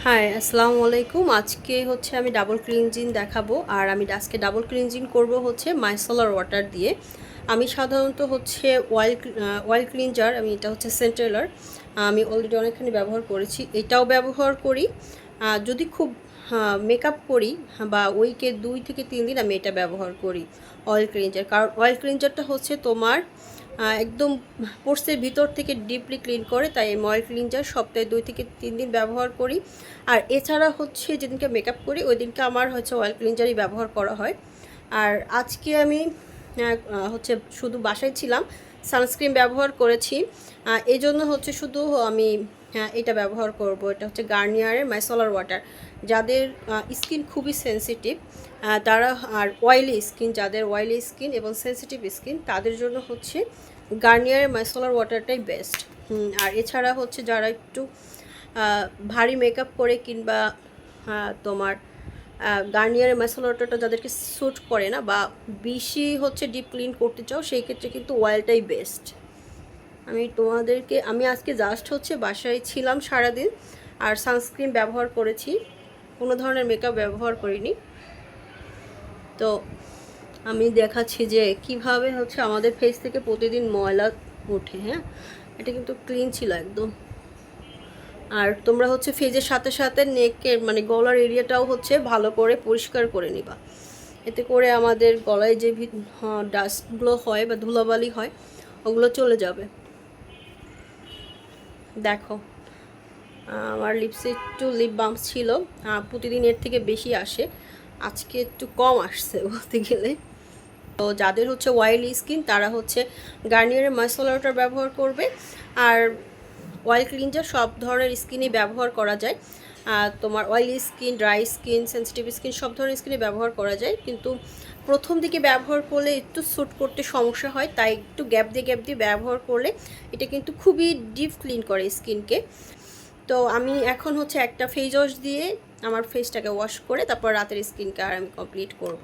High, আসসালামু আলাইকুম। আজকে হচ্ছে আমি ডাবল ক্লিনজিং দেখাবো। আর আমি আজকে ডাবল ক্লিনজিং করব হচ্ছে মাইসেলার ওয়াটার দিয়ে। আমি সাধারণত হচ্ছে অয়েল ক্লিনজার, আমি এটা হচ্ছে সেন্ট্রেলার, আমি অলরেডি অনেকখানি ব্যবহার করেছি, এটাও ব্যবহার করি। যদি খুব মেকআপ করি বা উইকে 2 থেকে 3 দিন আমি এটা ব্যবহার করি অয়েল ক্লিনজার। কারণ অয়েল ক্লিনজারটা হচ্ছে তোমার একদম পোর্সের ভিতর থেকে ডিপলি ক্লিন করে, তাই আমি অয়েল ক্লিনজার সপ্তাহে 2 থেকে 3 দিন ব্যবহার করি। আর এছাড়া হচ্ছে যেদিনকে মেকআপ করি ওই দিনকে আমার হচ্ছে অয়েল ক্লিনজারই ব্যবহার করা হয়। আর আজকে আমি হচ্ছে শুধু বাসায় ছিলাম, সানস্ক্রিন ব্যবহার করেছি, এই জন্য হচ্ছে শুধু আমি এটা ব্যবহার করব। এটা হচ্ছে গার্নিয়ারের মাইসেলার ওয়াটার। যাদের স্কিন খুবই সেন্সিটিভ তারা, আর অয়েলি স্কিন, যাদের অয়েলি স্কিন এবং সেন্সিটিভ স্কিন তাদের জন্য হচ্ছে গার্নিয়ারের মাইসেলার ওয়াটারটাই বেস্ট। আর এছাড়া হচ্ছে যারা একটু ভারী মেকআপ করে কিংবা তোমার গার্নিয়ারের মাইসেলার ওয়াটারটা যাদেরকে স্যুট করে না বা বেশি হচ্ছে ডিপ ক্লিন করতে চাও, সেই ক্ষেত্রে কিন্তু অয়েলটাই বেস্ট। আমি আজকে জাস্ট হচ্ছে বাসায় ছিলাম সারাদিন, আর সানস্ক্রিন ব্যবহার করেছি, কোনো ধরনের মেকআপ ব্যবহার করিনি। তো আমি দেখাচ্ছি যে কিভাবে হচ্ছে আমাদের ফেস থেকে প্রতিদিন ময়লা ওঠে। হ্যাঁ, এটা কিন্তু ক্লিন ছিল একদম। আর তোমরা হচ্ছে ফেজের সাথে সাথে নেকের মানে গলার এরিয়াটাও হচ্ছে ভালো করে পরিষ্কার করে নিবা, এতে করে আমাদের গলায় যে ডাস্টগুলো হয় বা ধুলাবালি হয় ওগুলো চলে যাবে। দেখো, আমার লিপসে একটু লিপ বাম্পস ছিল, প্রতিদিন এর থেকে বেশি আসে, আজকে একটু কম আসছে বলতে গেলে। তো যাদের হচ্ছে অয়েলি স্কিন তারা হচ্ছে গার্নিয়ারের মাইসেলার ওয়াটার ব্যবহার করবে। আর অয়েল ক্লিনজার সব ধরনের স্কিনই ব্যবহার করা যায়। তোমার oily skin, dry skin, sensitive skin সব ধরনের স্কিনে ব্যবহার করা যায়, কিন্তু প্রথম দিকে ব্যবহার করলে একটু স্যুট করতে সমস্যা হয়, তাই একটু গ্যাপ দিয়ে ব্যবহার করলে এটা কিন্তু খুবই ডিপ ক্লিন করে স্কিনকে। তো আমি এখন হচ্ছে একটা ফেস ওয়াশ দিয়ে আমার ফেসটাকে ওয়াশ করে তারপর রাতের স্কিন কেয়ার আমি কমপ্লিট করব।